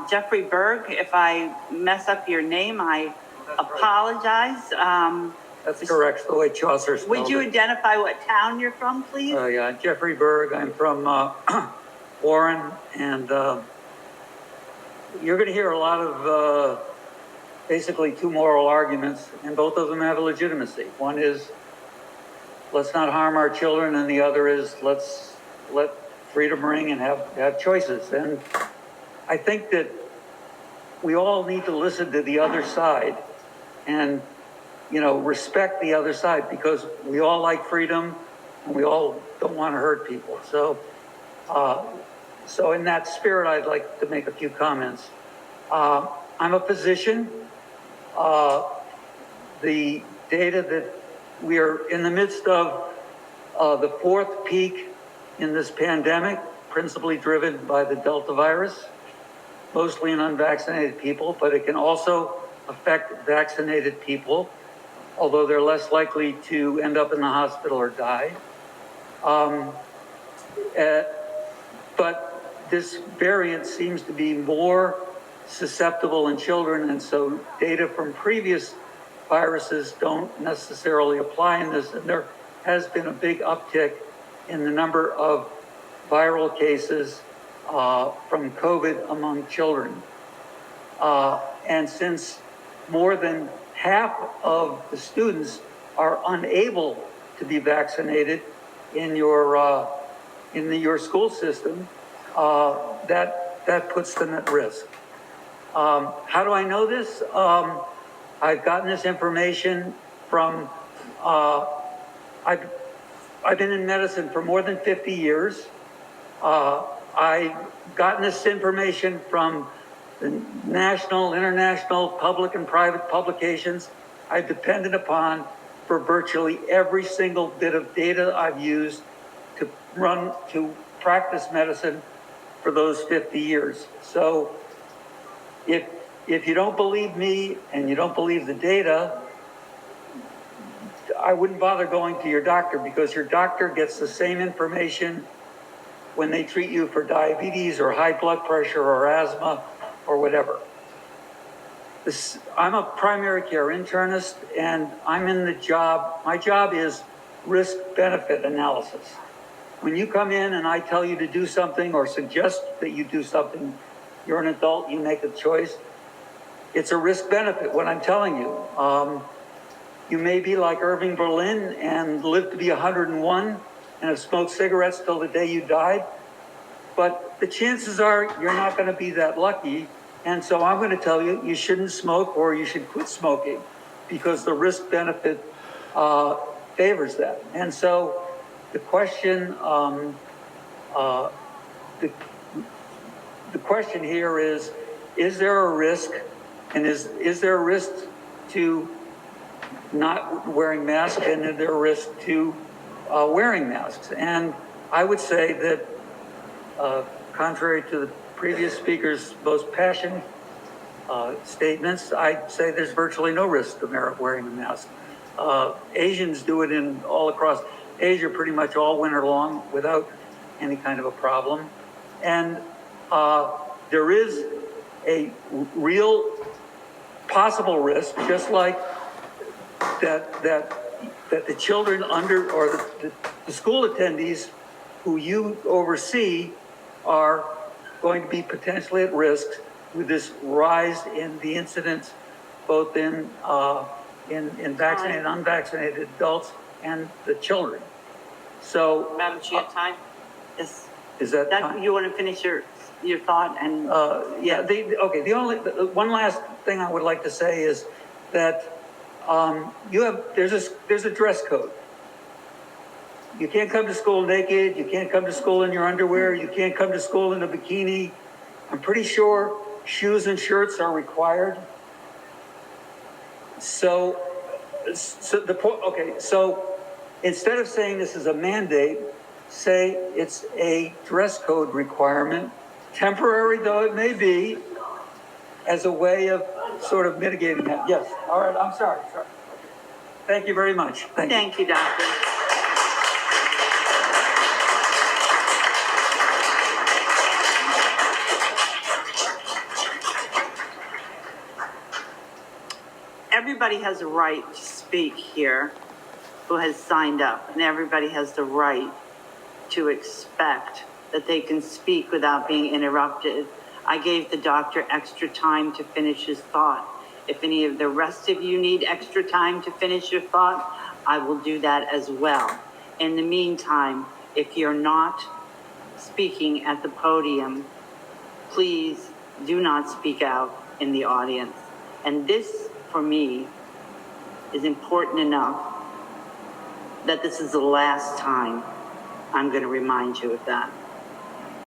Jeffrey Berg. If I mess up your name, I apologize. That's correct, the way Chaucer spelled it. Would you identify what town you're from, please? Yeah, Jeffrey Berg. I'm from Warren, and you're going to hear a lot of basically two moral arguments, and both of them have a legitimacy. One is, let's not harm our children, and the other is, let's let freedom ring and have choices. And I think that we all need to listen to the other side and, respect the other side, because we all like freedom and we all don't want to hurt people. So in that spirit, I'd like to make a few comments. I'm a physician. The data that we are in the midst of the fourth peak in this pandemic, principally driven by the Delta virus, mostly in unvaccinated people, but it can also affect vaccinated people, although they're less likely to end up in the hospital or die. But this variant seems to be more susceptible in children, and so data from previous viruses don't necessarily apply in this, and there has been a big uptick in the number of viral cases from COVID among children. And since more than half of the students are unable to be vaccinated in your school system, that puts them at risk. How do I know this? I've gotten this information from, I've been in medicine for more than 50 years. I've gotten this information from the national, international, public and private publications I've depended upon for virtually every single bit of data I've used to practice medicine for those 50 years. So if you don't believe me and you don't believe the data, I wouldn't bother going to your doctor, because your doctor gets the same information when they treat you for diabetes or high blood pressure or asthma or whatever. I'm a primary care internist, and I'm in the job, my job is risk-benefit analysis. When you come in and I tell you to do something or suggest that you do something, you're an adult, you make a choice. It's a risk-benefit, what I'm telling you. You may be like Irving Berlin and live to be 101 and have smoked cigarettes till the day you died, but the chances are you're not going to be that lucky. And so I'm going to tell you, you shouldn't smoke, or you should quit smoking, because the risk-benefit favors that. And so the question, the question here is there a risk, and is there a risk to not wearing masks, and is there a risk to wearing masks? And I would say that, contrary to the previous speaker's most passionate statements, I'd say there's virtually no risk to wearing a mask. Asians do it in all across Asia pretty much all winter long without any kind of a problem. And there is a real possible risk, just like that the children under, or the school attendees who you oversee are going to be potentially at risk with this rise in the incidence, both in vaccinated and unvaccinated adults and the children. So, Madam Chair, time is that time? You want to finish your thought? And yeah. The one last thing I would like to say is that there's a dress code. You can't come to school naked. You can't come to school in your underwear. You can't come to school in a bikini. I'm pretty sure shoes and shirts are required. So instead of saying this is a mandate, say it's a dress code requirement, temporary though it may be, as a way of sort of mitigating that. Yes. All right. I'm sorry. Thank you very much. Thank you, Doctor. everybody has a right to speak here who has signed up, and everybody has the right to expect that they can speak without being interrupted. I gave the doctor extra time to finish his thought. If any of the rest of you need extra time to finish your thought, I will do that as well. In the meantime, if you're not speaking at the podium, please do not speak out in the audience. And this, for me, is important enough that this is the last time I'm going to remind you of that.